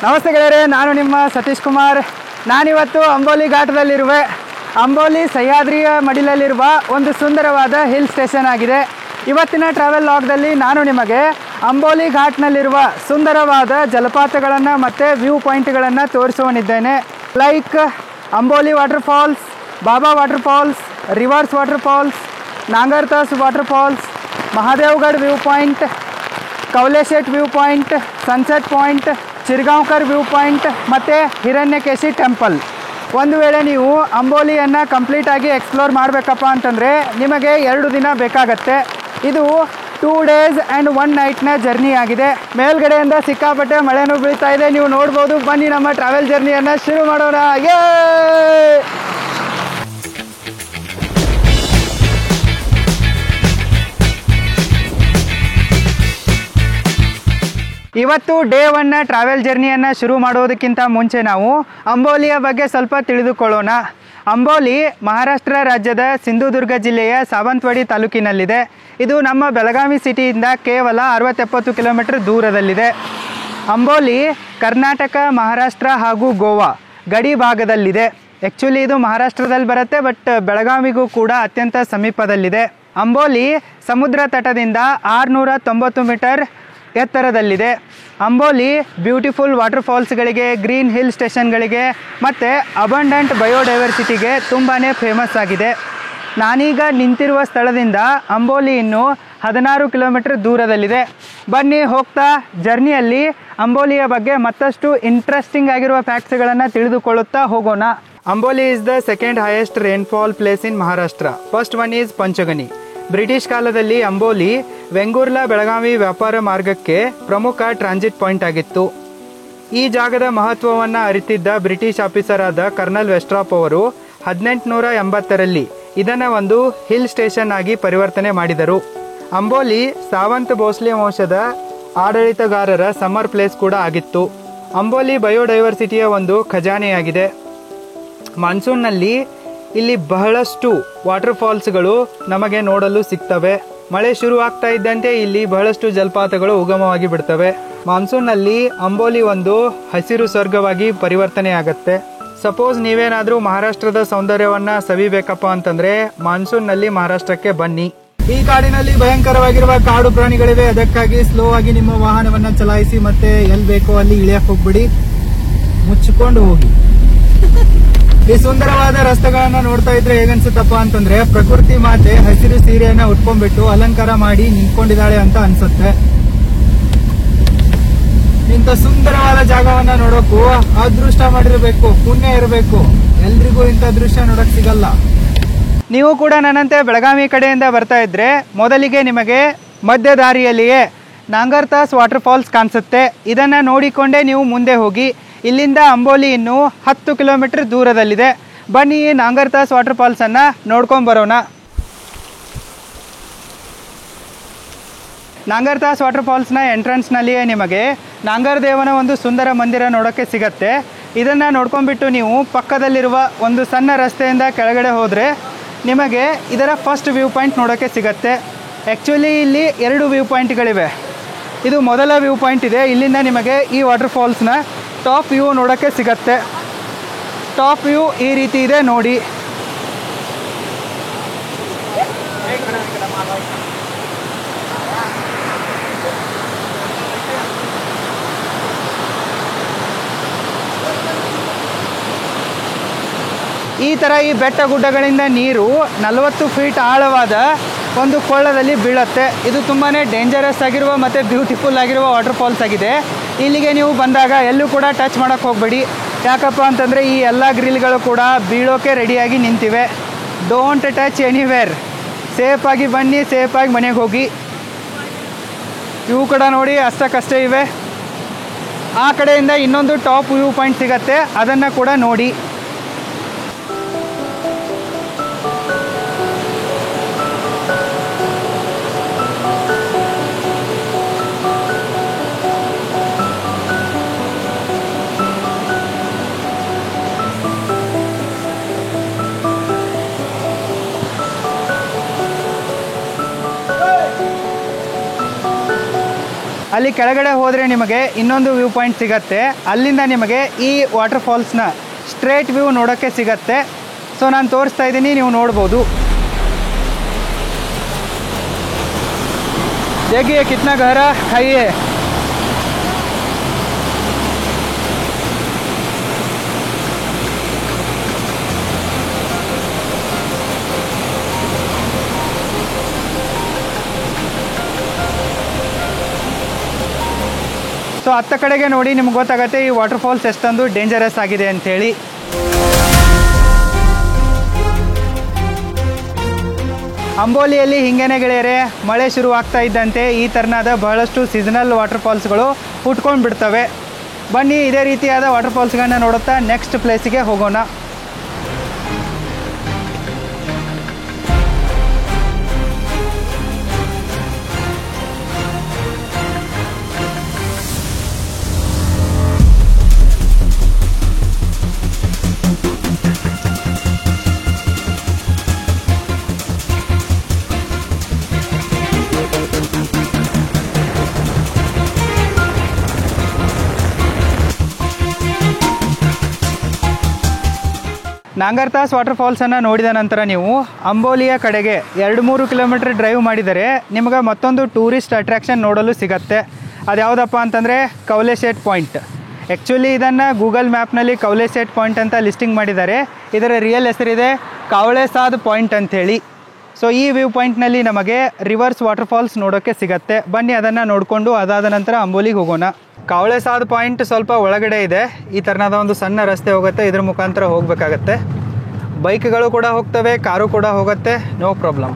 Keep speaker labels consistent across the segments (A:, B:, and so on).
A: ನಮಸ್ತೆ ಗೆಳೆಯರೆ, ನಾನು ನಿಮ್ಮ ಸತೀಶ್ ಕುಮಾರ್. ನಾನಿವತ್ತು ಅಂಬೋಲಿ ಘಾಟದಲ್ಲಿರುವೆ. ಅಂಬೋಲಿ ಸಹ್ಯಾದ್ರಿಯ ಮಡಿಲಲ್ಲಿರುವ ಒಂದು ಸುಂದರವಾದ ಹಿಲ್ ಸ್ಟೇಷನ್ ಆಗಿದೆ. ಇವತ್ತಿನ ಟ್ರಾವೆಲ್ ಲಾಗ್ದಲ್ಲಿ ನಾನು ನಿಮಗೆ ಅಂಬೋಲಿ ಘಾಟ್ನಲ್ಲಿರುವ ಸುಂದರವಾದ ಜಲಪಾತಗಳನ್ನು ಮತ್ತು ವ್ಯೂ ಪಾಯಿಂಟ್ಗಳನ್ನು ತೋರಿಸುವನಿದ್ದೇನೆ. Like Amboli waterfalls, Baba waterfalls, reverse waterfalls, Nangartas waterfalls, Mahadevgad view point, Kawleshet view point, sunset point, Chirgaonkar view point ಮತ್ತು ಹಿರಣ್ಯಕೇಶಿ ಟೆಂಪಲ್. ಒಂದು ವೇಳೆ ನೀವು ಅಂಬೋಲಿಯನ್ನು ಕಂಪ್ಲೀಟಾಗಿ ಎಕ್ಸ್ಪ್ಲೋರ್ ಮಾಡಬೇಕಪ್ಪ ಅಂತಂದರೆ ನಿಮಗೆ 2 ದಿನ ಬೇಕಾಗತ್ತೆ. ಇದು 2 days ಆ್ಯಂಡ್ 1 night ಜರ್ನಿ ಆಗಿದೆ. ಮೇಲ್ಗಡೆಯಿಂದ ಸಿಕ್ಕಾಪಟ್ಟೆ ಮಳೆನೂ ಬೀಳ್ತಾ ಇದೆ, ನೀವು ನೋಡ್ಬೋದು. ಬನ್ನಿ ನಮ್ಮ ಟ್ರಾವೆಲ್ ಜರ್ನಿಯನ್ನು ಶುರು ಮಾಡೋಣ. ಇವತ್ತು ಡೇ 1 ಟ್ರಾವೆಲ್ ಜರ್ನಿಯನ್ನು ಶುರು ಮಾಡೋದಕ್ಕಿಂತ ಮುಂಚೆ ನಾವು ಅಂಬೋಲಿಯ ಬಗ್ಗೆ ಸ್ವಲ್ಪ ತಿಳಿದುಕೊಳ್ಳೋಣ. ಅಂಬೋಲಿ ಮಹಾರಾಷ್ಟ್ರ ರಾಜ್ಯದ ಸಿಂಧುದುರ್ಗ ಜಿಲ್ಲೆಯ ಸಾವಂತವಾಡಿ ತಾಲೂಕಿನಲ್ಲಿದೆ. ಇದು ನಮ್ಮ ಬೆಳಗಾವಿ ಸಿಟಿಯಿಂದ ಕೇವಲ 60-70 ಕಿಲೋಮೀಟರ್ ದೂರದಲ್ಲಿದೆ. ಅಂಬೋಲಿ ಕರ್ನಾಟಕ, ಮಹಾರಾಷ್ಟ್ರ ಹಾಗೂ ಗೋವಾ ಗಡಿ ಭಾಗದಲ್ಲಿದೆ. ಆ್ಯಕ್ಚುಲಿ ಇದು ಮಹಾರಾಷ್ಟ್ರದಲ್ಲಿ ಬರುತ್ತೆ, ಬಟ್ ಬೆಳಗಾವಿಗೂ ಕೂಡ ಅತ್ಯಂತ ಸಮೀಪದಲ್ಲಿದೆ. ಅಂಬೋಲಿ ಸಮುದ್ರ ತಟದಿಂದ 690 ಮೀಟರ್ ಎತ್ತರದಲ್ಲಿದೆ. ಅಂಬೋಲಿ ಬ್ಯೂಟಿಫುಲ್ ವಾಟರ್ ಫಾಲ್ಸ್ಗಳಿಗೆ, ಗ್ರೀನ್ ಹಿಲ್ ಸ್ಟೇಷನ್ಗಳಿಗೆ ಮತ್ತು ಅಬಂಡೆಂಟ್ ಬಯೋಡೈವರ್ಸಿಟಿಗೆ ತುಂಬಾ ಫೇಮಸ್ ಆಗಿದೆ. ನಾನೀಗ ನಿಂತಿರುವ ಸ್ಥಳದಿಂದ ಅಂಬೋಲಿ ಇನ್ನೂ 16 ಕಿಲೋಮೀಟರ್ ದೂರದಲ್ಲಿದೆ. ಬನ್ನಿ, ಹೋಗ್ತಾ ಜರ್ನಿಯಲ್ಲಿ ಅಂಬೋಲಿಯ ಬಗ್ಗೆ ಮತ್ತಷ್ಟು ಇಂಟ್ರೆಸ್ಟಿಂಗ್ ಆಗಿರುವ ಫ್ಯಾಕ್ಟ್ಸ್ಗಳನ್ನು ತಿಳಿದುಕೊಳ್ಳುತ್ತಾ ಹೋಗೋಣ. Amboli is the second highest rainfall place in Maharashtra. First one is Panchgani. British ಕಾಲದಲ್ಲಿ ಅಂಬೋಲಿ ವೆಂಗೂರ್ಲಾ ಬೆಳಗಾವಿ ವ್ಯಾಪಾರ ಮಾರ್ಗಕ್ಕೆ ಪ್ರಮುಖ ಟ್ರಾನ್ಸಿಟ್ ಪಾಯಿಂಟ್ ಆಗಿತ್ತು. ಈ ಜಾಗದ ಮಹತ್ವವನ್ನು ಅರಿತಿದ್ದ ಬ್ರಿಟಿಷ್ ಆಫೀಸರ್ ಆದ ಕರ್ನಲ್ ವೆಸ್ಟ್ರಾಪ್ ಅವರು 1880ರಲ್ಲಿ ಇದನ್ನು ಒಂದು ಹಿಲ್ ಸ್ಟೇಷನ್ ಆಗಿ ಪರಿವರ್ತನೆ ಮಾಡಿದರು. ಅಂಬೋಲಿ ಸಾವಂತ್ ಭೋಸ್ಲೆ ವಂಶದ ಆಡಳಿತಗಾರರ ಸಮ್ಮರ್ ಪ್ಲೇಸ್ ಕೂಡ ಆಗಿತ್ತು. ಅಂಬೋಲಿ ಬಯೋಡೈವರ್ಸಿಟಿಯ ಒಂದು ಖಜಾನೆಯಾಗಿದೆ. ಮಾನ್ಸೂನ್ನಲ್ಲಿ ಇಲ್ಲಿ ಬಹಳಷ್ಟು ವಾಟರ್ ಫಾಲ್ಸ್ಗಳು ನಮಗೆ ನೋಡಲು ಸಿಗ್ತವೆ. ಮಳೆ ಶುರು ಆಗ್ತಾ ಇದ್ದಂತೆ ಇಲ್ಲಿ ಬಹಳಷ್ಟು ಜಲಪಾತಗಳು ಉಗಮವಾಗಿ ಬಿಡ್ತವೆ. ಮಾನ್ಸೂನ್ನಲ್ಲಿ ಅಂಬೋಲಿ ಒಂದು ಹಸಿರು ಸ್ವರ್ಗವಾಗಿ ಪರಿವರ್ತನೆ ಆಗತ್ತೆ. ಸಪೋಸ್ ನೀವೇನಾದ್ರೂ ಮಹಾರಾಷ್ಟ್ರದ ಸೌಂದರ್ಯವನ್ನ ಸವಿಬೇಕಪ್ಪ ಅಂತಂದ್ರೆ ಮಾನ್ಸೂನ್ನಲ್ಲಿ ಮಹಾರಾಷ್ಟ್ರಕ್ಕೆ ಬನ್ನಿ. ಈ ಕಾಡಿನಲ್ಲಿ ಭಯಂಕರವಾಗಿರುವ ಕಾಡು ಪ್ರಾಣಿಗಳಿವೆ. ಅದಕ್ಕಾಗಿ ಸ್ಲೋ ಆಗಿ ನಿಮ್ಮ ವಾಹನವನ್ನ ಚಲಾಯಿಸಿ, ಮತ್ತೆ ಎಲ್ಲಿ ಬೇಕೋ ಅಲ್ಲಿ ಇಳಿಯಕ್ಕೆ ಹೋಗ್ಬಿಡಿ, ಮುಚ್ಚಿಕೊಂಡು ಹೋಗಿ. ಈ ಸುಂದರವಾದ ರಸ್ತೆಗಳನ್ನ ನೋಡ್ತಾ ಇದ್ರೆ ಹೇಗನ್ಸುತ್ತಪ್ಪ ಅಂತಂದ್ರೆ ಪ್ರಕೃತಿ ಮಾತೆ ಹಸಿರು ಸೀರೆಯನ್ನ ಉಟ್ಕೊಂಡ್ಬಿಟ್ಟು ಅಲಂಕಾರ ಮಾಡಿ ನಿಂತ್ಕೊಂಡಿದ್ದಾಳೆ ಅಂತ ಅನ್ಸುತ್ತೆ. ಇಂಥ ಸುಂದರವಾದ ಜಾಗವನ್ನ ನೋಡೋಕು ಅದೃಷ್ಟ ಮಾಡಿರ್ಬೇಕು, ಪುಣ್ಯ ಇರಬೇಕು. ಎಲ್ರಿಗೂ ಇಂಥ ದೃಶ್ಯ ನೋಡಕ್ ಸಿಗಲ್ಲ. ನೀವು ಕೂಡ ನನ್ನಂತೆ ಬೆಳಗಾವಿ ಕಡೆಯಿಂದ ಬರ್ತಾ ಇದ್ರೆ ಮೊದಲಿಗೆ ನಿಮಗೆ ಮಧ್ಯ ದಾರಿಯಲ್ಲಿಯೇ ನಾಂಗರ್ತಾಸ್ ವಾಟರ್ ಫಾಲ್ಸ್ ಕಾಣಿಸುತ್ತೆ. ಇದನ್ನ ನೋಡಿಕೊಂಡೇ ನೀವು ಮುಂದೆ ಹೋಗಿ. ಇಲ್ಲಿಂದ ಅಂಬೋಲಿ ಇನ್ನೂ 10 ಕಿಲೋಮೀಟರ್ ದೂರದಲ್ಲಿದೆ. ಬನ್ನಿ, ನಾಂಗರ್ತಾಸ್ ವಾಟರ್ ಫಾಲ್ಸ್ ಅನ್ನ ನೋಡ್ಕೊಂಡ್ ಬರೋಣ. ನಾಂಗರ್ತಾಸ್ ವಾಟರ್ ಫಾಲ್ಸ್ನ ಎಂಟ್ರೆನ್ಸ್ನಲ್ಲಿಯೇ ನಿಮಗೆ ನಾಂಗರದೇವನ ಒಂದು ಸುಂದರ ಮಂದಿರ ನೋಡೋಕ್ಕೆ ಸಿಗತ್ತೆ. ಇದನ್ನು ನೋಡ್ಕೊಂಡ್ಬಿಟ್ಟು ನೀವು ಪಕ್ಕದಲ್ಲಿರುವ ಒಂದು ಸಣ್ಣ ರಸ್ತೆಯಿಂದ ಕೆಳಗಡೆ ಹೋದರೆ ನಿಮಗೆ ಇದರ ಫಸ್ಟ್ ವ್ಯೂ ಪಾಯಿಂಟ್ ನೋಡೋಕ್ಕೆ ಸಿಗತ್ತೆ. ಆ್ಯಕ್ಚುಲಿ ಇಲ್ಲಿ 2 ವ್ಯೂ ಪಾಯಿಂಟ್ಗಳಿವೆ. ಇದು ಮೊದಲ ವ್ಯೂ ಪಾಯಿಂಟ್ ಇದೆ. ಇಲ್ಲಿಂದ ನಿಮಗೆ ಈ ವಾಟರ್ ಫಾಲ್ಸ್ನ ಟಾಪ್ ವ್ಯೂ ನೋಡೋಕ್ಕೆ ಸಿಗತ್ತೆ. ಟಾಪ್ ವ್ಯೂ ಈ ರೀತಿ ಇದೆ ನೋಡಿ. ಈ ಥರ ಈ ಬೆಟ್ಟ ಗುಡ್ಡಗಳಿಂದ ನೀರು 40 ಫೀಟ್ ಆಳವಾದ ಒಂದು ಕೊಳ್ಳದಲ್ಲಿ ಬೀಳುತ್ತೆ. ಇದು ತುಂಬಾ ಡೇಂಜರಸ್ ಆಗಿರುವ ಮತ್ತು ಬ್ಯೂಟಿಫುಲ್ ಆಗಿರುವ ವಾಟರ್ ಫಾಲ್ಸ್ ಆಗಿದೆ. ಇಲ್ಲಿಗೆ ನೀವು ಬಂದಾಗ ಎಲ್ಲೂ ಕೂಡ ಟಚ್ ಮಾಡೋಕ್ಕೆ ಹೋಗಬೇಡಿ. ಯಾಕಪ್ಪ ಅಂತಂದರೆ ಈ ಎಲ್ಲ ಗ್ರಿಲ್ಗಳು ಕೂಡ ಬೀಳೋಕೆ ರೆಡಿಯಾಗಿ ನಿಂತಿವೆ. Don't touch anywhere. ಸೇಫಾಗಿ ಬನ್ನಿ, ಸೇಫಾಗಿ ಮನೆಗೆ ಹೋಗಿ. ಇವು ಕೂಡ ನೋಡಿ ಅಷ್ಟಕ್ಕಷ್ಟೇ ಇವೆ. ಆ ಕಡೆಯಿಂದ ಇನ್ನೊಂದು ಟಾಪ್ ವ್ಯೂ ಪಾಯಿಂಟ್ ಸಿಗತ್ತೆ, ಅದನ್ನು ಕೂಡ ನೋಡಿ. ಅಲ್ಲಿ ಕೆಳಗಡೆ ಹೋದರೆ ನಿಮಗೆ ಇನ್ನೊಂದು ವ್ಯೂ ಪಾಯಿಂಟ್ ಸಿಗತ್ತೆ. ಅಲ್ಲಿಂದ ನಿಮಗೆ ಈ ವಾಟರ್ ಫಾಲ್ಸ್ನ ಸ್ಟ್ರೇಟ್ ವ್ಯೂ ನೋಡೋಕ್ಕೆ ಸಿಗತ್ತೆ. ಸೊ ನಾನು ತೋರಿಸ್ತಾ ಇದ್ದೀನಿ, ನೀವು ನೋಡ್ಬೋದು. देखिए कितना गहरा खाई है. ಸೊ ಹತ್ತ ಕಡೆಗೆ ನೋಡಿ ನಿಮ್ಗೆ ಗೊತ್ತಾಗುತ್ತೆ ಈ ವಾಟರ್ ಫಾಲ್ಸ್ ಎಷ್ಟೊಂದು ಡೇಂಜರಸ್ ಆಗಿದೆ ಅಂಥೇಳಿ. ಅಂಬೋಲಿಯಲ್ಲಿ ಹಿಂಗೇನೆ ಗೆಳೆಯರೆ, ಮಳೆ ಶುರುವಾಗ್ತಾ ಇದ್ದಂತೆ ಈ ಥರನಾದ ಬಹಳಷ್ಟು ಸೀಸನಲ್ ವಾಟರ್ ಫಾಲ್ಸ್ಗಳು ಹುಟ್ಕೊಂಡು ಬಿಡ್ತವೆ. ಬನ್ನಿ ಇದೇ ರೀತಿಯಾದ ವಾಟರ್ ಫಾಲ್ಸ್ಗಳನ್ನ ನೋಡುತ್ತಾ ನೆಕ್ಸ್ಟ್ ಪ್ಲೇಸಿಗೆ ಹೋಗೋಣ. ನಾಂಗರ್ತಾಸ್ ವಾಟರ್ ಫಾಲ್ಸನ್ನು ನೋಡಿದ ನಂತರ ನೀವು ಅಂಬೋಲಿಯ ಕಡೆಗೆ 2-3 ಕಿಲೋಮೀಟರ್ ಡ್ರೈವ್ ಮಾಡಿದರೆ ನಿಮಗೆ ಮತ್ತೊಂದು ಟೂರಿಸ್ಟ್ ಅಟ್ರಾಕ್ಷನ್ ನೋಡಲು ಸಿಗತ್ತೆ. ಅದು ಯಾವುದಪ್ಪ ಅಂತಂದರೆ ಕೌಲೆಸೇಟ್ ಪಾಯಿಂಟ್. ಆ್ಯಕ್ಚುಲಿ ಇದನ್ನು ಗೂಗಲ್ ಮ್ಯಾಪ್ನಲ್ಲಿ ಕೌಲೆಸೇಟ್ ಪಾಯಿಂಟ್ ಅಂತ ಲಿಸ್ಟಿಂಗ್ ಮಾಡಿದ್ದಾರೆ. ಇದರ ರಿಯಲ್ ಹೆಸರಿದೆ ಕಾವಳೆಸಾದ್ ಪಾಯಿಂಟ್ ಅಂಥೇಳಿ. ಸೊ ಈ ವ್ಯೂ ಪಾಯಿಂಟ್ನಲ್ಲಿ ನಮಗೆ ರಿವರ್ಸ್ ವಾಟರ್ ಫಾಲ್ಸ್ ನೋಡೋಕ್ಕೆ ಸಿಗತ್ತೆ. ಬನ್ನಿ ಅದನ್ನು ನೋಡಿಕೊಂಡು ಅದಾದ ನಂತರ ಅಂಬೋಲಿಗೆ ಹೋಗೋಣ. ಕಾವಳೆಸಾದ್ ಪಾಯಿಂಟ್ ಸ್ವಲ್ಪ ಒಳಗಡೆ ಇದೆ. ಈ ಥರನಾದ ಒಂದು ಸಣ್ಣ ರಸ್ತೆ ಹೋಗುತ್ತೆ, ಇದ್ರ ಮುಖಾಂತರ ಹೋಗಬೇಕಾಗತ್ತೆ. ಬೈಕ್ಗಳು ಕೂಡ ಹೋಗ್ತವೆ, ಕಾರು ಕೂಡ ಹೋಗುತ್ತೆ, ನೋ ಪ್ರಾಬ್ಲಮ್.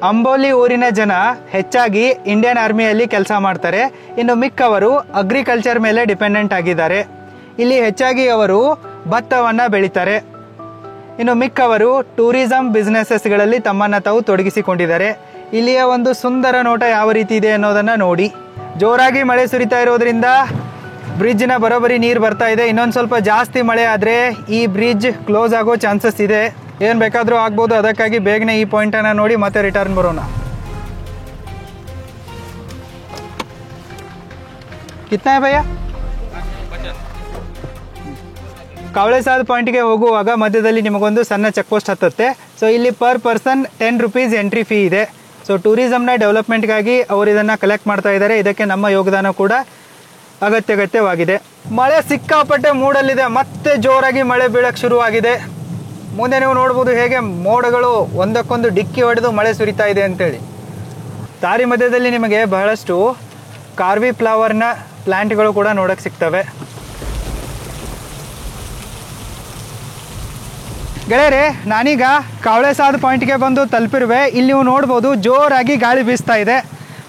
A: ಅಂಬೋಲಿ ಊರಿನ ಜನ ಹೆಚ್ಚಾಗಿ ಇಂಡಿಯನ್ ಆರ್ಮಿಯಲ್ಲಿ ಕೆಲಸ ಮಾಡ್ತಾರೆ. ಇನ್ನು ಮಿಕ್ಕವರು ಅಗ್ರಿಕಲ್ಚರ್ ಮೇಲೆ ಡಿಪೆಂಡೆಂಟ್ ಆಗಿದ್ದಾರೆ. ಇಲ್ಲಿ ಹೆಚ್ಚಾಗಿ ಅವರು ಭತ್ತವನ್ನು ಬೆಳೀತಾರೆ. ಇನ್ನು ಮಿಕ್ಕವರು ಟೂರಿಸಂ ಬಿಸ್ನೆಸಸ್ಗಳಲ್ಲಿ ತಮ್ಮನ್ನು ತಾವು ತೊಡಗಿಸಿಕೊಂಡಿದ್ದಾರೆ. ಇಲ್ಲಿಯ ಒಂದು ಸುಂದರ ನೋಟ ಯಾವ ರೀತಿ ಇದೆ ಅನ್ನೋದನ್ನು ನೋಡಿ. ಜೋರಾಗಿ ಮಳೆ ಸುರಿತಾ ಇರೋದ್ರಿಂದ ಬ್ರಿಡ್ಜ್ನ ಬರೋಬ್ಬರಿ ನೀರು ಬರ್ತಾ ಇದೆ. ಇನ್ನೊಂದು ಸ್ವಲ್ಪ ಜಾಸ್ತಿ ಮಳೆ ಆದರೆ ಈ ಬ್ರಿಡ್ಜ್ ಕ್ಲೋಸ್ ಆಗೋ ಚಾನ್ಸಸ್ ಇದೆ. ಏನು ಬೇಕಾದರೂ ಆಗ್ಬೋದು. ಅದಕ್ಕಾಗಿ ಬೇಗನೆ ಈ ಪಾಯಿಂಟನ್ನು ನೋಡಿ ಮತ್ತೆ ರಿಟರ್ನ್ ಬರೋಣ. ಕಿತ್ನಾ ಹೈ ಭಯ್ಯ? ಕಾವಳೆಸಾದ್ ಪಾಯಿಂಟ್ಗೆ ಹೋಗುವಾಗ ಮಧ್ಯದಲ್ಲಿ ನಿಮಗೊಂದು ಸಣ್ಣ ಚೆಕ್ ಪೋಸ್ಟ್ ಹತ್ತುತ್ತೆ. ಸೊ ಇಲ್ಲಿ per person 10 rupees entry fee ಇದೆ. ಸೊ ಟೂರಿಸಮ್ನ ಡೆವಲಪ್ಮೆಂಟ್ಗಾಗಿ ಅವರು ಇದನ್ನು ಕಲೆಕ್ಟ್ ಮಾಡ್ತಾ ಇದ್ದಾರೆ. ಇದಕ್ಕೆ ನಮ್ಮ ಯೋಗದಾನ ಕೂಡ ಅಗತ್ಯವಾಗಿದೆ. ಮಳೆ ಸಿಕ್ಕಾಪಟ್ಟೆ ಮೂಡಲ್ಲಿದೆ. ಮತ್ತೆ ಜೋರಾಗಿ ಮಳೆ ಬೀಳಕ್ಕೆ ಶುರುವಾಗಿದೆ. ಮುಂದೆ ನೀವು ನೋಡ್ಬೋದು ಹೇಗೆ ಮೋಡಗಳು ಒಂದಕ್ಕೊಂದು ಡಿಕ್ಕಿ ಹೊಡೆದು ಮಳೆ ಸುರಿತಾ ಇದೆ ಅಂತೇಳಿ. ದಾರಿ ಮಧ್ಯದಲ್ಲಿ ನಿಮಗೆ ಬಹಳಷ್ಟು ಕಾರ್ವಿ ಫ್ಲವರ್ನ ಪ್ಲ್ಯಾಂಟ್ಗಳು ಕೂಡ ನೋಡೋಕ್ಕೆ ಸಿಗ್ತವೆ. ಗೆಳೆಯರೆ, ನಾನೀಗ ಕಾವಳೆಸಾದ್ ಪಾಯಿಂಟ್ಗೆ ಬಂದು ತಲುಪಿರುವೆ. ಇಲ್ಲಿ ನೀವು ನೋಡ್ಬೋದು ಜೋರಾಗಿ ಗಾಳಿ ಬೀಸ್ತಾ ಇದೆ.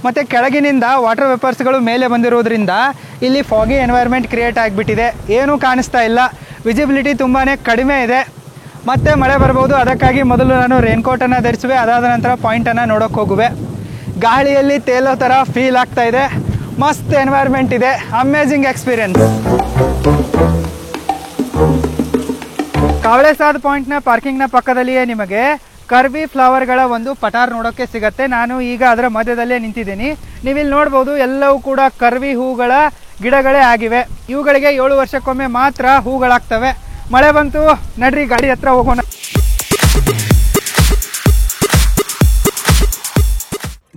A: ಮತ್ತು ಕೆಳಗಿನಿಂದ ವಾಟರ್ ವೇಪರ್ಸ್ಗಳು ಮೇಲೆ ಬಂದಿರೋದ್ರಿಂದ ಇಲ್ಲಿ ಫಾಗಿ ಎನ್ವೈರ್ಮೆಂಟ್ ಕ್ರಿಯೇಟ್ ಆಗಿಬಿಟ್ಟಿದೆ. ಏನೂ ಕಾಣಿಸ್ತಾ ಇಲ್ಲ. ವಿಸಿಬಿಲಿಟಿ ತುಂಬಾ ಕಡಿಮೆ ಇದೆ. ಮತ್ತೆ ಮಳೆ ಬರ್ಬೋದು. ಅದಕ್ಕಾಗಿ ಮೊದಲು ನಾನು ರೇನ್ಕೋಟನ್ನು ಧರಿಸುವೆ. ಅದಾದ ನಂತರ ಪಾಯಿಂಟನ್ನು ನೋಡೋಕ್ಕೆ ಹೋಗುವೆ. ಗಾಳಿಯಲ್ಲಿ ತೇಲೋ ಥರ ಫೀಲ್ ಆಗ್ತಾ ಇದೆ. ಮಸ್ತ್ ಎನ್ವೈರ್ಮೆಂಟ್ ಇದೆ. Amazing experience. ಕಾವಳೆಸಾದ್ ಪಾಯಿಂಟ್ನ ಪಾರ್ಕಿಂಗ್ನ ಪಕ್ಕದಲ್ಲಿಯೇ ನಿಮಗೆ ಕರ್ವಿ ಫ್ಲವರ್ಗಳ ಒಂದು ಪಟಾರ್ ನೋಡೋಕ್ಕೆ ಸಿಗತ್ತೆ. ನಾನು ಈಗ ಅದರ ಮಧ್ಯದಲ್ಲೇ ನಿಂತಿದ್ದೀನಿ. ನೀವಿಲ್ಲಿ ನೋಡ್ಬೋದು ಎಲ್ಲವೂ ಕೂಡ ಕರ್ವಿ ಹೂಗಳ ಗಿಡಗಳೇ ಆಗಿವೆ. ಇವುಗಳಿಗೆ 7 ವರ್ಷಕ್ಕೊಮ್ಮೆ ಮಾತ್ರ ಹೂಗಳಾಗ್ತವೆ. ಮಳೆ ಬಂತು, ನಡ್ರಿ ಗಾಡಿ ಹತ್ರ ಹೋಗೋಣ.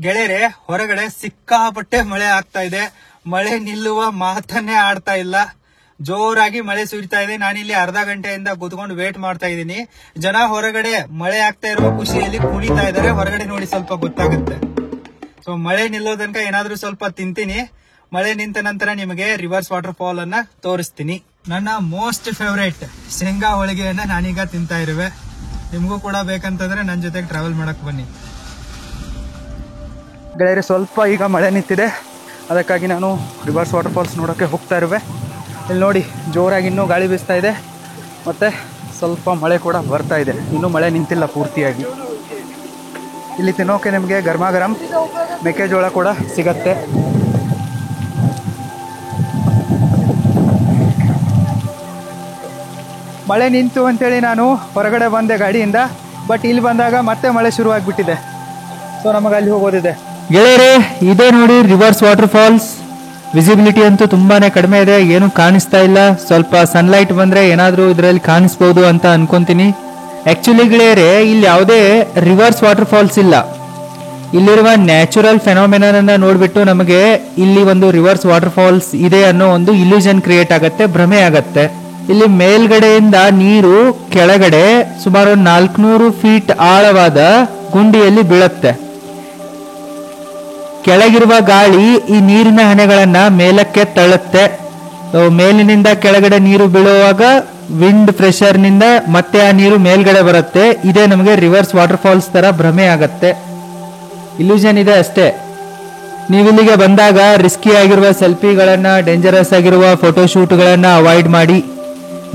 A: ಗೆಳೆಯರೆ, ಹೊರಗಡೆ ಸಿಕ್ಕಾಪಟ್ಟೆ ಮಳೆ ಆಗ್ತಾ ಇದೆ. ಮಳೆ ನಿಲ್ಲುವ ಮಾತನ್ನೇ ಆಡ್ತಾ ಇಲ್ಲ. ಜೋರಾಗಿ ಮಳೆ ಸುರಿತಾ ಇದೆ. ನಾನಿಲ್ಲಿ ಅರ್ಧ ಗಂಟೆಯಿಂದ ಕೂತ್ಕೊಂಡು ವೇಟ್ ಮಾಡ್ತಾ ಇದ್ದೀನಿ. ಜನ ಹೊರಗಡೆ ಮಳೆ ಆಗ್ತಾ ಇರುವ ಖುಷಿಯಲ್ಲಿ ಕುಣಿತಾ ಇದ್ದಾರೆ. ಹೊರಗಡೆ ನೋಡಿ ಸ್ವಲ್ಪ ಗೊತ್ತಾಗುತ್ತೆ. ಸೊ ಮಳೆ ನಿಲ್ಲೋ ತನಕ ಏನಾದ್ರೂ ಸ್ವಲ್ಪ ತಿಂತೀನಿ. ಮಳೆ ನಿಂತ ನಂತರ ನಿಮಗೆ ರಿವರ್ಸ್ ವಾಟರ್ ಫಾಲ್ ಅನ್ನ ತೋರಿಸ್ತೀನಿ. ನನ್ನ ಮೋಸ್ಟ್ ಫೇವರೇಟ್ ಶೇಂಗಾ ಹೋಳಿಗೆಯನ್ನ ನಾನೀಗ ತಿಂತಾ ಇರುವೆ. ನಿಮಗೂ ಕೂಡ ಬೇಕಂತಂದ್ರೆ ನನ್ನ ಜೊತೆಗೆ ಟ್ರಾವೆಲ್ ಮಾಡಕ್ ಬನ್ನಿ. ಗೆಳೆಯರೆ, ಸ್ವಲ್ಪ ಈಗ ಮಳೆ ನಿಂತಿದೆ. ಅದಕ್ಕಾಗಿ ನಾನು ರಿವರ್ಸ್ ವಾಟರ್ ಫಾಲ್ಸ್ ನೋಡೋಕ್ಕೆ ಹೋಗ್ತಾ ಇರುವೆ. ಇಲ್ಲಿ ನೋಡಿ, ಜೋರಾಗಿ ಇನ್ನೂ ಗಾಳಿ ಬೀಸ್ತಾ ಇದೆ. ಮತ್ತು ಸ್ವಲ್ಪ ಮಳೆ ಕೂಡ ಬರ್ತಾ ಇದೆ. ಇನ್ನೂ ಮಳೆ ನಿಂತಿಲ್ಲ ಪೂರ್ತಿಯಾಗಿ. ಇಲ್ಲಿ ತಿನ್ನೋಕೆ ನಿಮಗೆ ಗರಮ ಗರಂ ಮೆಕ್ಕೆಜೋಳ ಕೂಡ ಸಿಗತ್ತೆ. ಮಳೆ ನಿಂತು ಅಂತೇಳಿ ನಾನು ಹೊರಗಡೆ ಬಂದೆ ಗಾಡಿಯಿಂದ. ಬಟ್ ಇಲ್ಲಿ ಬಂದಾಗ ಮತ್ತೆ ಮಳೆ ಶುರುವಾಗಿಬಿಟ್ಟಿದೆ. ಸೊ ನಮಗೆ ಅಲ್ಲಿ ಹೋಗೋದಿದೆ. ಗೆಳೆಯರೆ, ಇದೇ ನೋಡಿ ರಿವರ್ಸ್ ವಾಟರ್ ಫಾಲ್ಸ್. ವಿಸಿಬಿಲಿಟಿ ಅಂತೂ ತುಂಬಾನೇ ಕಡಿಮೆ ಇದೆ, ಏನು ಕಾಣಿಸ್ತಾ ಇಲ್ಲ. ಸ್ವಲ್ಪ ಸನ್ಲೈಟ್ ಬಂದ್ರೆ ಏನಾದರೂ ಇದರಲ್ಲಿ ಕಾಣಿಸ್ಬೋದು ಅಂತ ಅನ್ಕೊಂತೀನಿ. ಆಕ್ಚುಲಿ ಗೆಳೆಯರೆ, ಇಲ್ಲಿ ಯಾವುದೇ ರಿವರ್ಸ್ ವಾಟರ್ ಫಾಲ್ಸ್ ಇಲ್ಲ. ಇಲ್ಲಿರುವ ನ್ಯಾಚುರಲ್ ಫೆನೋಮೆನನ್ನ ನೋಡ್ಬಿಟ್ಟು ನಮಗೆ ಇಲ್ಲಿ ಒಂದು ರಿವರ್ಸ್ ವಾಟರ್ ಫಾಲ್ಸ್ ಇದೆ ಅನ್ನೋ ಒಂದು ಇಲ್ಯೂಷನ್ ಕ್ರಿಯೇಟ್ ಆಗತ್ತೆ, ಭ್ರಮೆ ಆಗತ್ತೆ. ಇಲ್ಲಿ ಮೇಲ್ಗಡೆಯಿಂದ ನೀರು ಕೆಳಗಡೆ ಸುಮಾರು 400 ಫೀಟ್ ಆಳವಾದ ಗುಂಡಿಯಲ್ಲಿ ಬೀಳುತ್ತೆ. ಕೆಳಗಿರುವ ಗಾಳಿ ಈ ನೀರಿನ ಹನಿಗಳನ್ನ ಮೇಲಕ್ಕೆ ತಳ್ಳುತ್ತೆ. ಮೇಲಿನಿಂದ ಕೆಳಗಡೆ ನೀರು ಬೀಳುವಾಗ ವಿಂಡ್ ಪ್ರೆಷರ್ ನಿಂದ ಮತ್ತೆ ಆ ನೀರು ಮೇಲ್ಗಡೆ ಬರುತ್ತೆ. ಇದೇ ನಮಗೆ ರಿವರ್ಸ್ ವಾಟರ್ ಫಾಲ್ಸ್ ತರ ಭ್ರಮೆ ಆಗತ್ತೆ, ಇಲ್ಯೂಷನ್ ಇದೆ ಅಷ್ಟೇ. ನೀವಿಲ್ಲಿಗೆ ಬಂದಾಗ ರಿಸ್ಕಿ ಆಗಿರುವ ಸೆಲ್ಫಿಗಳನ್ನ, ಡೇಂಜರಸ್ ಆಗಿರುವ ಫೋಟೋಶೂಟ್ಗಳನ್ನ ಅವಾಯ್ಡ್ ಮಾಡಿ.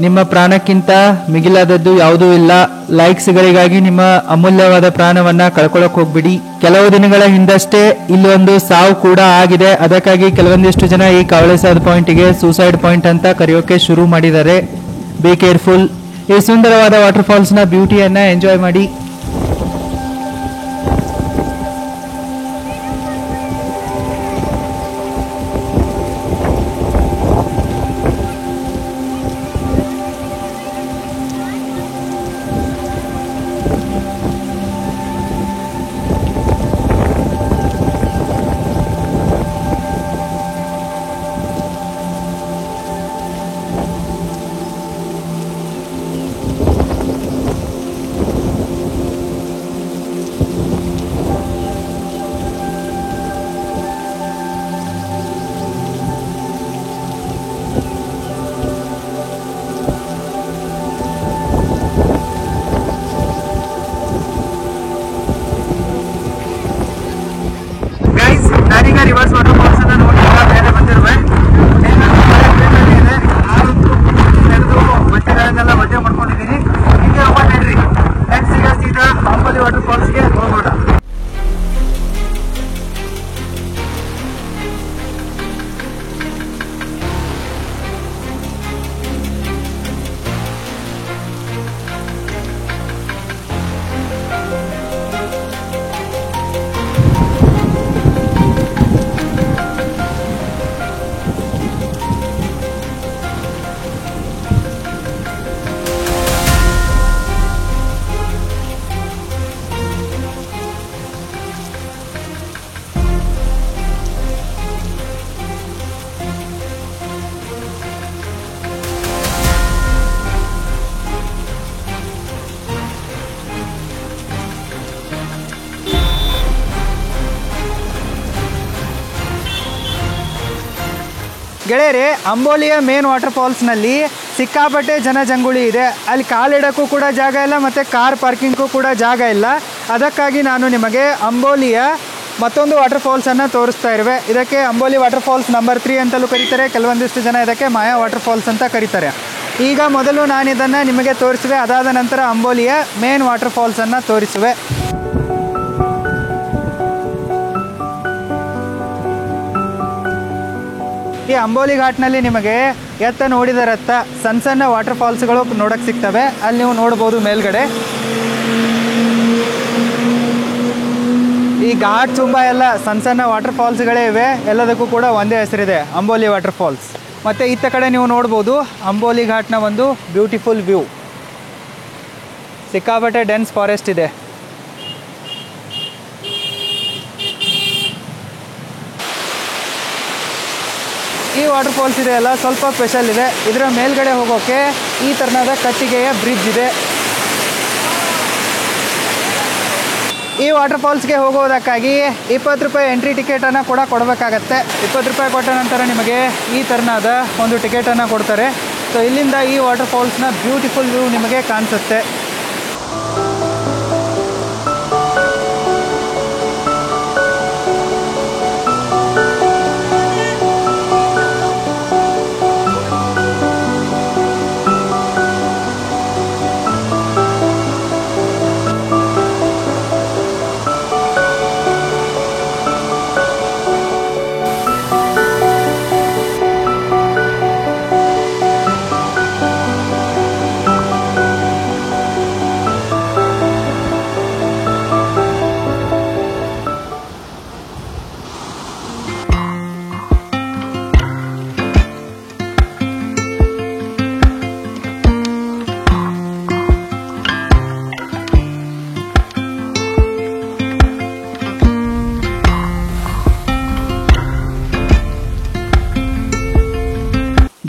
A: ನಿಮ್ಮ ಪ್ರಾಣಕ್ಕಿಂತ ಮಿಗಿಲಾದದ್ದು ಯಾವುದೂ ಇಲ್ಲ. ಲೈಕ್ಸ್ಗಳಿಗಾಗಿ ನಿಮ್ಮ ಅಮೂಲ್ಯವಾದ ಪ್ರಾಣವನ್ನ ಕಳ್ಕೊಳ್ಳೋಕೆ ಹೋಗ್ಬಿಡಿ. ಕೆಲವು ದಿನಗಳ ಹಿಂದಷ್ಟೇ ಇಲ್ಲೊಂದು ಸಾವು ಕೂಡ ಆಗಿದೆ. ಅದಕ್ಕಾಗಿ ಕೆಲವೊಂದಿಷ್ಟು ಜನ ಈ ಕವಳೆಸಾದ ಪಾಯಿಂಟ್ಗೆ ಸೂಸೈಡ್ ಪಾಯಿಂಟ್ ಅಂತ ಕರೆಯೋಕೆ ಶುರು ಮಾಡಿದ್ದಾರೆ. Be careful. ಈ ಸುಂದರವಾದ ವಾಟರ್ ಫಾಲ್ಸ್ ನ ಬ್ಯೂಟಿಯನ್ನ ಎಂಜಾಯ್ ಮಾಡಿ. ನಾನೀಗ ರಿವರ್ಸ್ ವಾಟರ್ ಫಾಲ್ಸ್ ಅನ್ನ ನೋಡಿ ಮೇಲೆ ಬಂದಿರುವೆ. ಬಟ್ಟೆಗಳನ್ನೆಲ್ಲ ಒದ್ದೆ ಮಾಡ್ಕೊಂಡಿದ್ದೀನಿ. ಹೀಗೆ ಹೋಗ್ರಿ, ನೆಕ್ಸ್ಟ್ ಈಗ ಸೀದಾ ಅಂಬೋಲಿ ವಾಟರ್ ಫಾಲ್ಸ್ಗೆ ಹೋಗೋಣ. ಗೆಳೆಯರೆ, ಅಂಬೋಲಿಯ ಮೇನ್ ವಾಟರ್ ಫಾಲ್ಸ್ನಲ್ಲಿ ಸಿಕ್ಕಾಪಟ್ಟೆ ಜನಜಂಗುಳಿ ಇದೆ. ಅಲ್ಲಿ ಕಾಲಿಡೋಕ್ಕೂ ಕೂಡ ಜಾಗ ಇಲ್ಲ ಮತ್ತು ಕಾರ್ ಪಾರ್ಕಿಂಗ್ಗೂ ಕೂಡ ಜಾಗ ಇಲ್ಲ. ಅದಕ್ಕಾಗಿ ನಾನು ನಿಮಗೆ ಅಂಬೋಲಿಯ ಮತ್ತೊಂದು ವಾಟರ್ ಫಾಲ್ಸನ್ನು ತೋರಿಸ್ತಾ ಇರುವೆ. ಇದಕ್ಕೆ ಅಂಬೋಲಿ ವಾಟರ್ ಫಾಲ್ಸ್ ನಂಬರ್ 3 ಅಂತಲೂ ಕರೀತಾರೆ. ಕೆಲವೊಂದಿಷ್ಟು ಜನ ಇದಕ್ಕೆ ಮಾಯಾ ವಾಟರ್ ಫಾಲ್ಸ್ ಅಂತ ಕರೀತಾರೆ. ಈಗ ಮೊದಲು ನಾನು ಇದನ್ನು ನಿಮಗೆ ತೋರಿಸುವೆ, ಅದಾದ ನಂತರ ಅಂಬೋಲಿಯ ಮೇನ್ ವಾಟರ್ ಫಾಲ್ಸನ್ನು ತೋರಿಸುವೆ. ಈ ಅಂಬೋಲಿ ಘಾಟ್ನಲ್ಲಿ ನಿಮಗೆ ಎತ್ತ ನೋಡಿದರತ್ತ ಸಣ್ಣ ಸಣ್ಣ ವಾಟರ್ ಫಾಲ್ಸ್ಗಳು ನೋಡಕ್ಕೆ ಸಿಗ್ತವೆ. ಅಲ್ಲಿ ನೀವು ನೋಡ್ಬೋದು ಮೇಲ್ಗಡೆ. ಈ ಘಾಟ್ ತುಂಬ ಎಲ್ಲ ಸಣ್ಣ ಸಣ್ಣ ವಾಟರ್ ಫಾಲ್ಸ್ಗಳೇ ಇವೆ. ಎಲ್ಲದಕ್ಕೂ ಕೂಡ ಒಂದೇ ಹೆಸರಿದೆ, ಅಂಬೋಲಿ ವಾಟರ್ ಫಾಲ್ಸ್. ಮತ್ತು ಇತ್ತ ಕಡೆ ನೀವು ನೋಡ್ಬೋದು ಅಂಬೋಲಿ ಘಾಟ್ನ ಒಂದು ಬ್ಯೂಟಿಫುಲ್ ವ್ಯೂ. ಸಿಕ್ಕಾಪಟ್ಟೆ ಡೆನ್ಸ್ ಫಾರೆಸ್ಟ್ ಇದೆ. ಈ ವಾಟರ್ ಫಾಲ್ಸ್ ಇದೆ ಅಲ್ಲ, ಸ್ವಲ್ಪ ಸ್ಪೆಷಲ್ ಇದೆ. ಇದರ ಮೇಲ್ಗಡೆ ಹೋಗೋಕ್ಕೆ ಈ ಥರನಾದ ಕಟ್ಟಿಗೆಯ ಬ್ರಿಡ್ಜ್ ಇದೆ. ಈ ವಾಟರ್ ಫಾಲ್ಸ್ಗೆ ಹೋಗೋದಕ್ಕಾಗಿ 20 ರೂಪಾಯಿ ಎಂಟ್ರಿ ಟಿಕೆಟನ್ನು ಕೂಡ ಕೊಡಬೇಕಾಗತ್ತೆ. 20 ರೂಪಾಯಿ ಕೊಟ್ಟ ನಂತರ ನಿಮಗೆ ಈ ಥರನಾದ ಒಂದು ಟಿಕೆಟನ್ನು ಕೊಡ್ತಾರೆ. ಸೊ ಇಲ್ಲಿಂದ ಈ ವಾಟರ್ ಫಾಲ್ಸ್ನ ಬ್ಯೂಟಿಫುಲ್ ವ್ಯೂ ನಿಮಗೆ ಕಾಣಿಸುತ್ತೆ.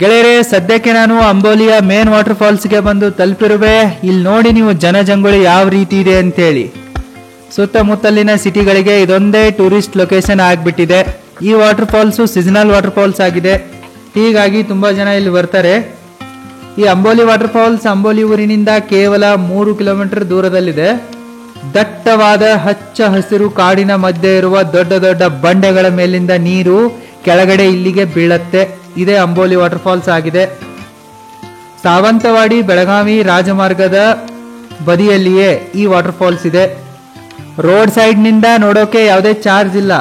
A: ಗೆಳೆಯರೆ, ಸದ್ಯಕ್ಕೆ ನಾನು ಅಂಬೋಲಿಯ ಮೇನ್ ವಾಟರ್ ಫಾಲ್ಸ್ಗೆ ಬಂದು ತಲುಪಿರುವೆ. ಇಲ್ಲಿ ನೋಡಿ ನೀವು ಜನಜಂಗುಳಿ ಯಾವ ರೀತಿ ಇದೆ ಅಂತೇಳಿ. ಸುತ್ತಮುತ್ತಲಿನ ಸಿಟಿಗಳಿಗೆ ಇದೊಂದೇ ಟೂರಿಸ್ಟ್ ಲೊಕೇಶನ್ ಆಗಿಬಿಟ್ಟಿದೆ. ಈ waterfalls seasonal waterfalls ಆಗಿದೆ, ಹೀಗಾಗಿ ತುಂಬ ಜನ ಇಲ್ಲಿ ಬರ್ತಾರೆ. ಈ ಅಂಬೋಲಿ ವಾಟರ್ ಫಾಲ್ಸ್ ಅಂಬೋಲಿ ಊರಿನಿಂದ ಕೇವಲ 3 ಕಿಲೋಮೀಟರ್ ದೂರದಲ್ಲಿದೆ. ದಟ್ಟವಾದ ಹಚ್ಚ ಹಸಿರು ಕಾಡಿನ ಮಧ್ಯೆ ಇರುವ ದೊಡ್ಡ ದೊಡ್ಡ ಬಂಡೆಗಳ ಮೇಲಿಂದ ನೀರು ಕೆಳಗಡೆ ಇಲ್ಲಿಗೆ ಬೀಳತ್ತೆ. ಇದೇ ಅಂಬೋಲಿ ವಾಟರ್ ಫಾಲ್ಸ್ ಆಗಿದೆ. ಸಾವಂತವಾಡಿ ಬೆಳಗಾವಿ ರಾಜಮಾರ್ಗದ ಬದಿಯಲ್ಲಿಯೇ ಈ ವಾಟರ್ ಫಾಲ್ಸ್ ಇದೆ. ರೋಡ್ ಸೈಡ್ನಿಂದ ನೋಡೋಕೆ ಯಾವುದೇ ಚಾರ್ಜ್ ಇಲ್ಲ.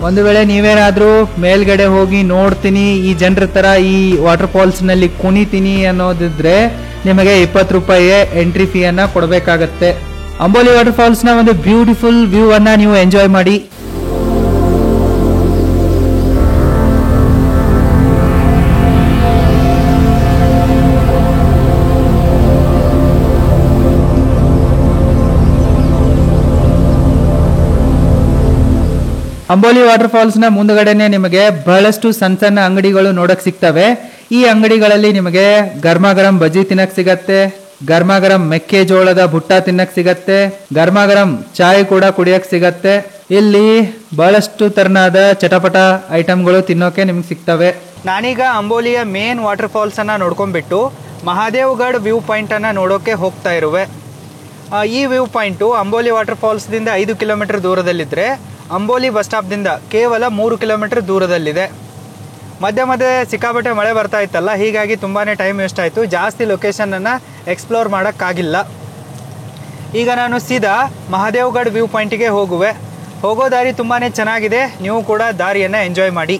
A: ಒಂದು ವೇಳೆ ನೀವೇನಾದರೂ ಮೇಲ್ಗಡೆ ಹೋಗಿ ನೋಡ್ತೀನಿ, ಈ ಜನರ ಥರ ಈ ವಾಟರ್ ಫಾಲ್ಸ್ನಲ್ಲಿ ಕುಣಿತೀನಿ ಅನ್ನೋದಿದ್ರೆ ನಿಮಗೆ 20 ರೂಪಾಯಿ ಎಂಟ್ರಿ ಫೀಯನ್ನು ಕೊಡಬೇಕಾಗತ್ತೆ. ಅಂಬೋಲಿ ವಾಟರ್ ಫಾಲ್ಸ್ನ ಒಂದು ಬ್ಯೂಟಿಫುಲ್ ವ್ಯೂ ಅನ್ನ ನೀವು ಎಂಜಾಯ್ ಮಾಡಿ. ಅಂಬೋಲಿ ವಾಟರ್ ಫಾಲ್ಸ್ನ ಮುಂದಗಡೆನೆ ನಿಮಗೆ ಬಹಳಷ್ಟು ಸಣ್ಣ ಸಣ್ಣ ಅಂಗಡಿಗಳು ನೋಡಕ್ ಸಿಗ್ತವೆ. ಈ ಅಂಗಡಿಗಳಲ್ಲಿ ನಿಮಗೆ ಗರ್ಮಾಗರಂ ಬಜ್ಜಿ ತಿನ್ನಕ್ ಸಿಗತ್ತೆ, ಗರ್ಮಾಗರಂ ಮೆಕ್ಕೆಜೋಳದ ಭುಟ್ಟ ತಿನ್ನಕ್ ಸಿಗತ್ತೆ, ಗರ್ಮಾಗರಂ ಚಾಯ್ ಕೂಡ ಕುಡಿಯಕ್ ಸಿಗತ್ತೆ. ಇಲ್ಲಿ ಬಹಳಷ್ಟು ತರನಾದ ಚಟಪಟ ಐಟಮ್ಗಳು ತಿನ್ನೋಕೆ ನಿಮ್ಗೆ ಸಿಗ್ತವೆ. ನಾನೀಗ ಅಂಬೋಲಿಯ ಮೇನ್ ವಾಟರ್ ಫಾಲ್ಸ್ ಅನ್ನ ನೋಡ್ಕೊಂಡ್ಬಿಟ್ಟು ಮಹಾದೇವ್ಗಢ್ ವ್ಯೂ ಪಾಯಿಂಟ್ ಅನ್ನ ನೋಡೋಕೆ ಹೋಗ್ತಾ ಇರುವೆ. ಈ view point Amboli waterfalls ದಿಂದ 5 ಕಿಲೋಮೀಟರ್ ದೂರದಲ್ಲಿದ್ರೆ ಅಂಬೋಲಿ ಬಸ್ ಸ್ಟಾಪ್ದಿಂದ ಕೇವಲ 3 ಕಿಲೋಮೀಟರ್ ದೂರದಲ್ಲಿದೆ. ಮಧ್ಯೆ ಮಧ್ಯೆ ಸಿಕ್ಕಾಪಟ್ಟೆ ಮಳೆ ಬರ್ತಾ ಇತ್ತಲ್ಲ, ಹೀಗಾಗಿ ತುಂಬಾ ಟೈಮ್ ವೇಸ್ಟ್ ಆಯಿತು. ಜಾಸ್ತಿ ಲೊಕೇಶನನ್ನು ಎಕ್ಸ್ಪ್ಲೋರ್ ಮಾಡೋಕ್ಕಾಗಿಲ್ಲ. ಈಗ ನಾನು ಸೀದಾ ಮಹಾದೇವ್ಗಢ್ ವ್ಯೂ ಪಾಯಿಂಟಿಗೆ ಹೋಗೋ ದಾರಿ ತುಂಬಾ ಚೆನ್ನಾಗಿದೆ. ನೀವು ಕೂಡ ದಾರಿಯನ್ನು ಎಂಜಾಯ್ ಮಾಡಿ.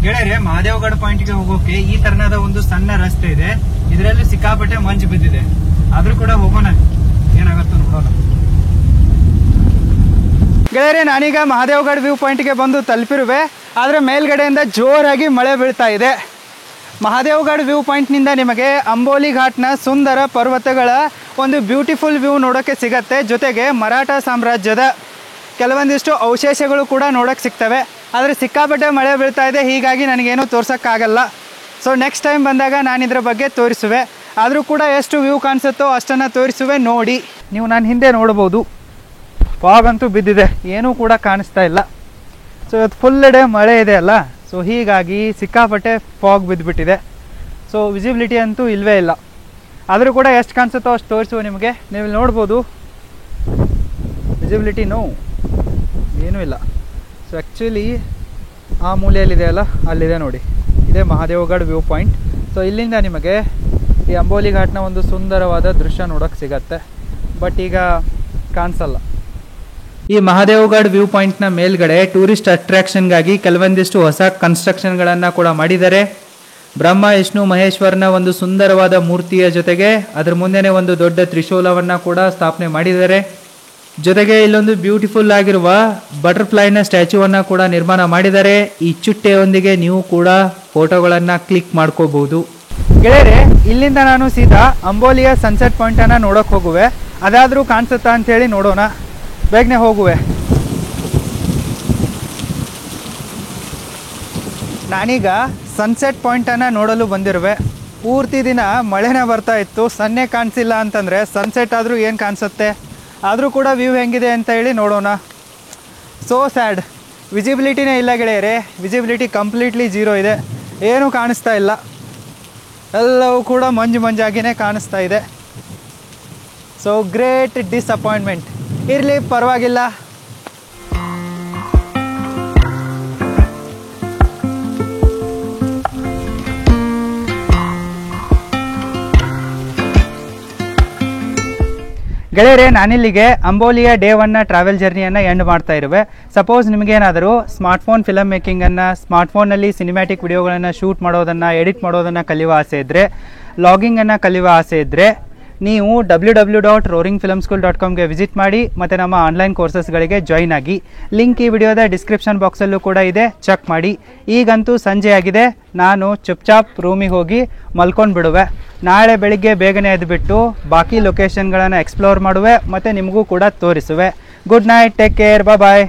A: ಗೆಳೆಯರೆ, ಮಹಾದೇವ್ಗಢ್ ಪಾಯಿಂಟ್ಗೆ ಹೋಗೋಕೆ ಈ ತರನಾದ ಒಂದು ಸಣ್ಣ ರಸ್ತೆ ಇದೆ. ಇದರಲ್ಲಿ ಸಿಕ್ಕಾಪಟ್ಟೆ ಮಂಜು ಬಿದ್ದಿದೆ, ಆದ್ರೂ ಕೂಡ ಹೋಗೋಣ, ಏನಾಗತ್ತೋ ನೋಡೋಣ. ಗೆಳೆಯರೆ, ನಾನೀಗ ಮಹಾದೇವ್ಗಢ್ ವ್ಯೂ ಪಾಯಿಂಟ್ಗೆ ಬಂದು ತಲುಪಿರುವೆ. ಆದರೆ ಮೇಲ್ಗಡೆಯಿಂದ ಜೋರಾಗಿ ಮಳೆ ಬೀಳ್ತಾ ಇದೆ. ಮಹಾದೇವ್ಗಢ್ ವ್ಯೂ ಪಾಯಿಂಟ್ನಿಂದ ನಿಮಗೆ ಅಂಬೋಲಿ ಘಾಟ್ನ ಸುಂದರ ಪರ್ವತಗಳ ಒಂದು ಬ್ಯೂಟಿಫುಲ್ ವ್ಯೂ ನೋಡೋಕ್ಕೆ ಸಿಗತ್ತೆ. ಜೊತೆಗೆ ಮರಾಠ ಸಾಮ್ರಾಜ್ಯದ ಕೆಲವೊಂದಿಷ್ಟು ಅವಶೇಷಗಳು ಕೂಡ ನೋಡೋಕ್ಕೆ ಸಿಗ್ತವೆ. ಆದರೆ ಸಿಕ್ಕಾಪಟ್ಟೆ ಮಳೆ ಬೀಳ್ತಾ ಇದೆ, ಹೀಗಾಗಿ ನನಗೇನು ತೋರ್ಸೋಕ್ಕಾಗಲ್ಲ. ಸೊ ನೆಕ್ಸ್ಟ್ ಟೈಮ್ ಬಂದಾಗ ನಾನು ಇದರ ಬಗ್ಗೆ ತೋರಿಸುವೆ. ಆದರೂ ಕೂಡ ಎಷ್ಟು ವ್ಯೂ ಕಾಣಿಸುತ್ತೋ ಅಷ್ಟನ್ನು ತೋರಿಸುವೆ, ನೋಡಿ. ನೀವು ನಾನು ಹಿಂದೆ ನೋಡ್ಬೋದು, ಫಾಗ್ ಅಂತೂ ಬಿದ್ದಿದೆ, ಏನೂ ಕೂಡ ಕಾಣಿಸ್ತಾ ಇಲ್ಲ. ಸೊ ಇವತ್ತು ಫುಲ್ ಡೇ ಮಳೆ ಇದೆ ಅಲ್ಲ, ಸೊ ಹೀಗಾಗಿ ಸಿಕ್ಕಾಪಟ್ಟೆ ಫಾಗ್ ಬಿದ್ದುಬಿಟ್ಟಿದೆ. ಸೊ ವಿಸಿಬಿಲಿಟಿ ಅಂತೂ ಇಲ್ಲವೇ ಇಲ್ಲ. ಆದರೂ ಕೂಡ ಎಷ್ಟು ಕಾಣಿಸುತ್ತೋ ಅಷ್ಟು ತೋರಿಸುವೆ ನಿಮಗೆ. ನೀವು ನೋಡ್ಬೋದು, ವಿಸಿಬಿಲಿಟಿ ಏನೂ ಇಲ್ಲ. ಸೊ ಆ್ಯಕ್ಚುಲಿ ಆ ಮೂಲೆಯಲ್ಲಿದೆ ಅಲ್ಲ, ಅಲ್ಲಿದೆ ನೋಡಿ, ಇದೇ ಮಹಾದೇವ್ಗಢ್ ವ್ಯೂ ಪಾಯಿಂಟ್. ಸೊ ಇಲ್ಲಿಂದ ನಿಮಗೆ ಈ ಅಂಬೋಲಿ ಘಾಟ್ನ ಒಂದು ಸುಂದರವಾದ ದೃಶ್ಯ ನೋಡೋಕ್ಕೆ ಸಿಗತ್ತೆ, ಬಟ್ ಈಗ ಕಾಣಿಸಲ್ಲ. ಈ ಮಹಾದೇವ್ಗಢ್ ವ್ಯೂ ಪಾಯಿಂಟ್ನ ಮೇಲ್ಗಡೆ ಟೂರಿಸ್ಟ್ ಅಟ್ರಾಕ್ಷನ್ಗಾಗಿ ಕೆಲವೊಂದಿಷ್ಟು ಹೊಸ ಕನ್ಸ್ಟ್ರಕ್ಷನ್ಗಳನ್ನು ಕೂಡ ಮಾಡಿದ್ದಾರೆ. ಬ್ರಹ್ಮ ವಿಷ್ಣು ಮಹೇಶ್ವರನ ಒಂದು ಸುಂದರವಾದ ಮೂರ್ತಿಯ ಜೊತೆಗೆ ಅದರ ಮುಂದೆನೇ ಒಂದು ದೊಡ್ಡ ತ್ರಿಶೂಲವನ್ನು ಕೂಡ ಸ್ಥಾಪನೆ ಮಾಡಿದ್ದಾರೆ. ಜೊತೆಗೆ ಇಲ್ಲೊಂದು ಬ್ಯೂಟಿಫುಲ್ ಆಗಿರುವ ಬಟರ್ಫ್ಲೈನ ಸ್ಟ್ಯಾಚ್ಯೂವನ್ನು ಕೂಡ ನಿರ್ಮಾಣ ಮಾಡಿದ್ದಾರೆ. ಈ ಚುಟ್ಟೆಯೊಂದಿಗೆ ನೀವು ಕೂಡ ಫೋಟೋಗಳನ್ನು ಕ್ಲಿಕ್ ಮಾಡ್ಕೋಬಹುದು. ಗೆಳೆಯರೆ, ಇಲ್ಲಿಂದ ನಾನು ಸೀದಾ ಅಂಬೋಲಿಯ ಸನ್ಸೆಟ್ ಪಾಯಿಂಟನ್ನು ನೋಡೋಕೆ ಹೋಗುವೆ. ಅದಾದರೂ ಕಾಣಿಸುತ್ತಾ ಅಂಥೇಳಿ ನೋಡೋಣ, ಬೇಗನೆ ಹೋಗುವೆ. ನಾನೀಗ ಸನ್ಸೆಟ್ ಪಾಯಿಂಟನ್ನು ನೋಡಲು ಬಂದಿರುವೆ. ಪೂರ್ತಿ ದಿನ ಮಳೆನೇ ಬರ್ತಾ ಇತ್ತು, ಸನ್ನೆ ಕಾಣಿಸಿಲ್ಲ ಅಂತಂದರೆ ಸನ್ಸೆಟ್ ಆದರೂ ಏನು ಕಾಣಿಸುತ್ತೆ. ಆದರೂ ಕೂಡ ವ್ಯೂ ಹೆಂಗಿದೆ ಅಂತ ಹೇಳಿ ನೋಡೋಣ. ಸೋ ಸ್ಯಾಡ್, ವಿಸಿಬಿಲಿಟಿನೇ ಇಲ್ಲ ಗೆಳೆಯರೆ. ವಿಸಿಬಿಲಿಟಿ ಕಂಪ್ಲೀಟ್ಲಿ ಜೀರೋ ಇದೆ, ಏನೂ ಕಾಣಿಸ್ತಾ ಇಲ್ಲ. ಎಲ್ಲವೂ ಕೂಡ ಮಂಜಾಗಿಯೇ ಕಾಣಿಸ್ತಾ ಇದೆ. So great disappointment. ಇರಲಿ, ಪರವಾಗಿಲ್ಲ. ಗೆಳೆಯರೆ, ನಾನಿಲ್ಲಿಗೆ ಅಂಬೋಲಿಯ ಡೇ 1 ಟ್ರಾವೆಲ್ ಜರ್ನಿಯನ್ನು ಎಂಡ್ ಮಾಡ್ತಾ ಇರುವೆ. ಸಪೋಸ್ ನಿಮಗೇನಾದರೂ ಸ್ಮಾರ್ಟ್ಫೋನ್ ಫಿಲಮ್ ಮೇಕಿಂಗನ್ನು, ಸ್ಮಾರ್ಟ್ಫೋನಲ್ಲಿ ಸಿನಿಮ್ಯಾಟಿಕ್ ವಿಡಿಯೋಗಳನ್ನು ಶೂಟ್ ಮಾಡೋದನ್ನು, ಎಡಿಟ್ ಮಾಡೋದನ್ನು ಕಲಿಯುವ ಆಸೆ ಇದ್ದರೆ, ಲಾಗಿಂಗನ್ನು ಕಲಿಯುವ ಆಸೆ ಇದ್ದರೆ, ನೀವು www.roaringfilmschool.comಗೆ ವಿಸಿಟ್ ಮಾಡಿ ಮತ್ತು ನಮ್ಮ ಆನ್ಲೈನ್ ಕೋರ್ಸಸ್ಗಳಿಗೆ ಜಾಯಿನ್ ಆಗಿ. ಲಿಂಕ್ ಈ ವಿಡಿಯೋದ ಡಿಸ್ಕ್ರಿಪ್ಷನ್ ಬಾಕ್ಸಲ್ಲೂ ಕೂಡ ಇದೆ, ಚೆಕ್ ಮಾಡಿ. ಈಗಂತೂ ಸಂಜೆ ಆಗಿದೆ, ನಾನು ಚುಪ್ಚಾಪ್ ರೂಮಿಗೆ ಹೋಗಿ ಮಲ್ಕೊಂಡು ಬಿಡುವೆ. ನಾಳೆ ಬೆಳಿಗ್ಗೆ ಬೇಗನೆ ಎದ್ದುಬಿಟ್ಟು ಬಾಕಿ ಲೊಕೇಶನ್ಗಳನ್ನು ಎಕ್ಸ್ಪ್ಲೋರ್ ಮಾಡುವೆ ಮತ್ತು ನಿಮಗೂ ಕೂಡ ತೋರಿಸುವೆ. ಗುಡ್ ನೈಟ್, ಟೇಕ್ ಕೇರ್, ಬಾಯ್.